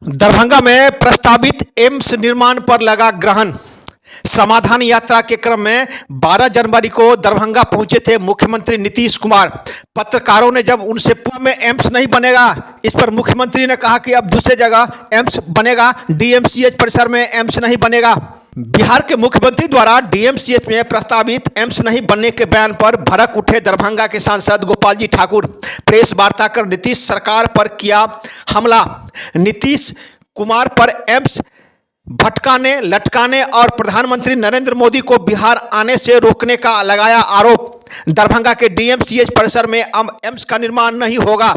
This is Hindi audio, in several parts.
दरभंगा में प्रस्तावित एम्स निर्माण पर लगा ग्रहण। समाधान यात्रा के क्रम में 12 जनवरी को दरभंगा पहुंचे थे मुख्यमंत्री नीतीश कुमार। पत्रकारों ने जब उनसे पूछा में एम्स नहीं बनेगा, इस पर मुख्यमंत्री ने कहा कि अब दूसरी जगह एम्स बनेगा, डीएमसीएच परिसर में एम्स नहीं बनेगा। बिहार के मुख्यमंत्री द्वारा डीएमसीएच में प्रस्तावित एम्स नहीं बनने के बयान पर भड़क उठे दरभंगा के सांसद गोपाल जी ठाकुर। प्रेस वार्ता कर नीतीश सरकार पर किया हमला। नीतीश कुमार पर एम्स भटकाने, लटकाने और प्रधानमंत्री नरेंद्र मोदी को बिहार आने से रोकने का लगाया आरोप। दरभंगा के डीएमसीएच परिसर में अब एम्स का निर्माण नहीं होगा।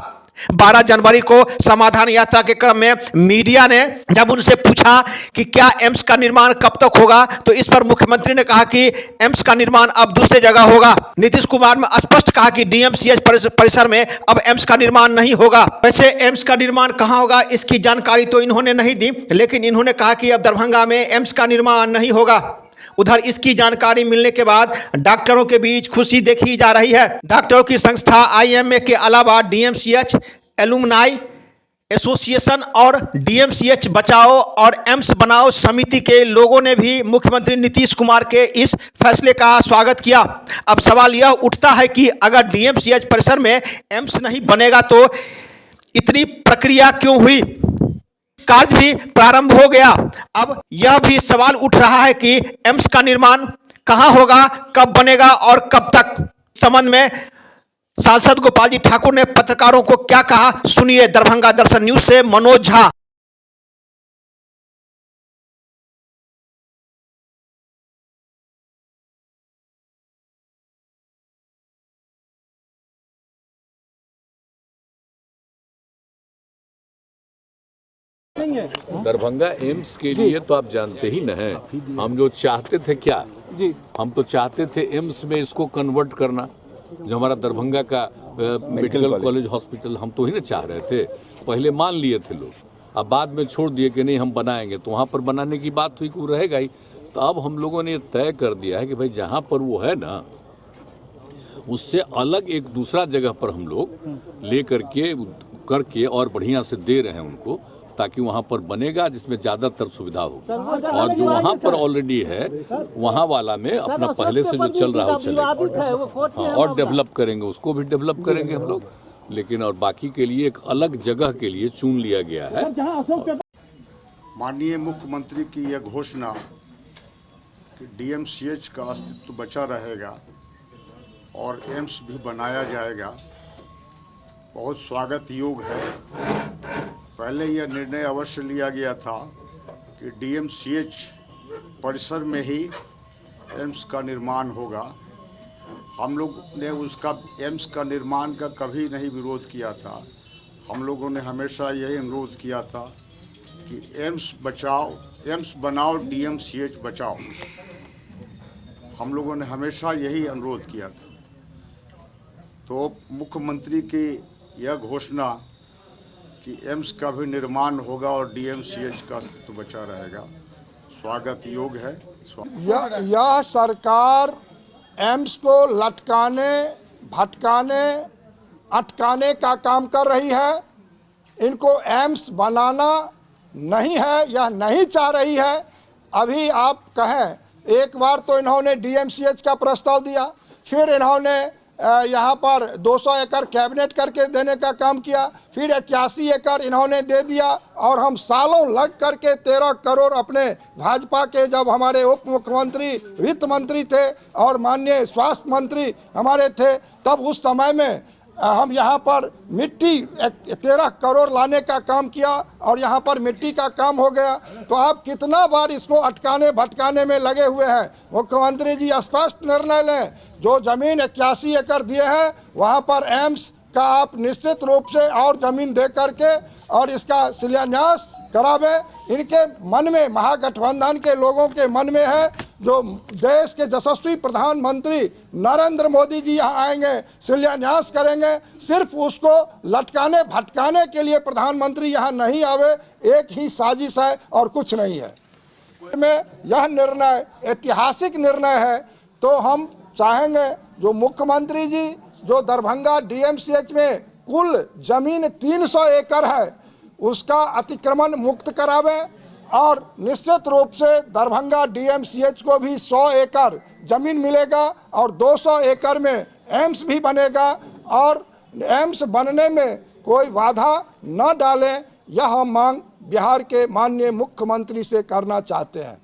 12 जनवरी को समाधान यात्रा के क्रम में मीडिया ने जब उनसे पूछा कि क्या एम्स का निर्माण कब तक होगा, तो इस पर मुख्यमंत्री ने कहा कि एम्स का निर्माण अब दूसरी जगह होगा। नीतीश कुमार ने स्पष्ट कहा कि डीएमसीएच परिसर में अब एम्स का निर्माण नहीं होगा। वैसे एम्स का निर्माण कहां होगा इसकी जानकारी तो इन्होंने नहीं दी, लेकिन इन्होंने कहा कि अब दरभंगा में एम्स का निर्माण नहीं होगा। उधर इसकी जानकारी मिलने के बाद डॉक्टरों के बीच खुशी देखी जा रही है। डॉक्टरों की संस्था आईएमए के अलावा डीएमसीएच एलुमनाई एसोसिएशन और डीएमसीएच बचाओ और एम्स बनाओ समिति के लोगों ने भी मुख्यमंत्री नीतीश कुमार के इस फैसले का स्वागत किया। अब सवाल यह उठता है कि अगर डीएमसीएच परिसर में एम्स नहीं बनेगा तो इतनी प्रक्रिया क्यों हुई? कार्य भी प्रारंभ हो गया। अब यह भी सवाल उठ रहा है कि एम्स का निर्माण कहां होगा, कब बनेगा और कब तक। इस संबंध में सांसद गोपाल जी ठाकुर ने पत्रकारों को क्या कहा, सुनिए। दरभंगा दर्शन न्यूज से मनोज झा। दरभंगा एम्स के लिए तो आप जानते ही न हैं, हम जो चाहते थे क्या, हम तो चाहते थे एम्स में इसको कन्वर्ट करना। जो हमारा दरभंगा का मेडिकल कॉलेज हॉस्पिटल हम तो ही ना चाह रहे थे, पहले मान लिए थे लोग, अब बाद में छोड़ दिए कि नहीं हम बनाएंगे, तो वहाँ पर बनाने की बात हुई कि वो रहेगा ही। तो अब हम लोगों ने तय कर दिया है कि भाई जहाँ पर वो है ना, उससे अलग एक दूसरा जगह पर हम लोग ले करके और बढ़िया से दे रहे हैं उनको, ताकि वहाँ पर बनेगा जिसमें ज़्यादातर सुविधा हो। और जो वहाँ पर ऑलरेडी है वहाँ वाला में अपना पहले से जो चल रहा है वो चलेगा। हाँ, और डेवलप करेंगे, उसको भी डेवलप करेंगे हम लोग, लेकिन और बाकी के लिए एक अलग जगह के लिए चुन लिया गया है। माननीय मुख्यमंत्री की यह घोषणा कि डीएमसीएच का अस्तित्व बचा रहेगा और एम्स भी बनाया जाएगा, बहुत स्वागत योग्य है। पहले यह निर्णय अवश्य लिया गया था कि डीएमसीएच परिसर में ही एम्स का निर्माण होगा। हम लोग ने उसका एम्स का निर्माण का कभी नहीं विरोध किया था। हम लोगों ने हमेशा यही अनुरोध किया था कि एम्स बनाओ, डीएमसीएच बचाओ। हम लोगों ने हमेशा यही अनुरोध किया था। तो मुख्यमंत्री की यह घोषणा कि एम्स का भी निर्माण होगा और डीएमसीएच का अस्तित्व बचा रहेगा, स्वागत योग्य है। यह सरकार एम्स को लटकाने, भटकाने, अटकाने का काम कर रही है। इनको एम्स बनाना नहीं है, यह नहीं चाह रही है। अभी आप कहें, एक बार तो इन्होंने डीएमसीएच का प्रस्ताव दिया, फिर इन्होंने यहाँ पर 200 एकड़ कैबिनेट करके देने का काम किया, फिर 81 एकड़ इन्होंने दे दिया, और हम सालों लग करके 13 करोड़ अपने भाजपा के, जब हमारे उप मुख्यमंत्री वित्त मंत्री थे और माननीय स्वास्थ्य मंत्री हमारे थे, तब उस समय में हम यहाँ पर मिट्टी 13 करोड़ लाने का काम किया और यहाँ पर मिट्टी का काम हो गया। तो आप कितना बार इसको अटकाने भटकाने में लगे हुए हैं। मुख्यमंत्री जी स्पष्ट निर्णय लें, जो जमीन 81 एकड़ दिए हैं वहाँ पर एम्स का आप निश्चित रूप से और जमीन दे करके और इसका शिलान्यास करावे। इनके मन में, महागठबंधन के लोगों के मन में है, जो देश के यशस्वी प्रधानमंत्री नरेंद्र मोदी जी यहाँ आएंगे, शिलान्यास करेंगे, सिर्फ उसको लटकाने भटकाने के लिए प्रधानमंत्री यहाँ नहीं आवे, एक ही साजिश है और कुछ नहीं है। में यह निर्णय ऐतिहासिक निर्णय है। तो हम चाहेंगे जो मुख्यमंत्री जी, जो दरभंगा डीएमसीएच में कुल जमीन 300 एकड़ है, उसका अतिक्रमण मुक्त करावे और निश्चित रूप से दरभंगा डीएमसीएच को भी 100 एकड़ जमीन मिलेगा और 200 एकड़ में एम्स भी बनेगा और एम्स बनने में कोई बाधा न डालें, यह हम मांग बिहार के माननीय मुख्यमंत्री से करना चाहते हैं।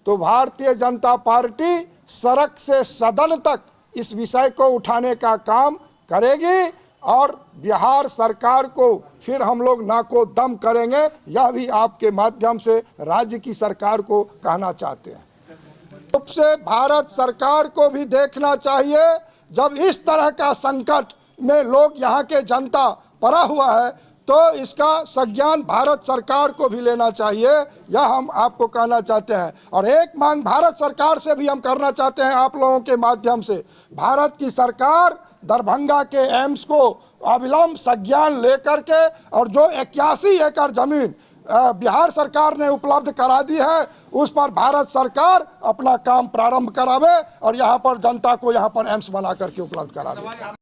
तो भारतीय जनता पार्टी सड़क से सदन तक इस विषय को उठाने का काम करेगी और बिहार सरकार को फिर हम लोग नाको दम करेंगे, यह भी आपके माध्यम से राज्य की सरकार को कहना चाहते हैं। रूप से भारत सरकार को भी देखना चाहिए, जब इस तरह का संकट में लोग यहाँ के जनता पड़ा हुआ है तो इसका संज्ञान भारत सरकार को भी लेना चाहिए, यह हम आपको कहना चाहते हैं। और एक मांग भारत सरकार से भी हम करना चाहते हैं आप लोगों के माध्यम से, भारत की सरकार दरभंगा के एम्स को अविलंब संज्ञान लेकर के और जो 81 एकड़ जमीन बिहार सरकार ने उपलब्ध करा दी है उस पर भारत सरकार अपना काम प्रारंभ करावे और यहाँ पर जनता को यहाँ पर एम्स बना करके उपलब्ध करा दे।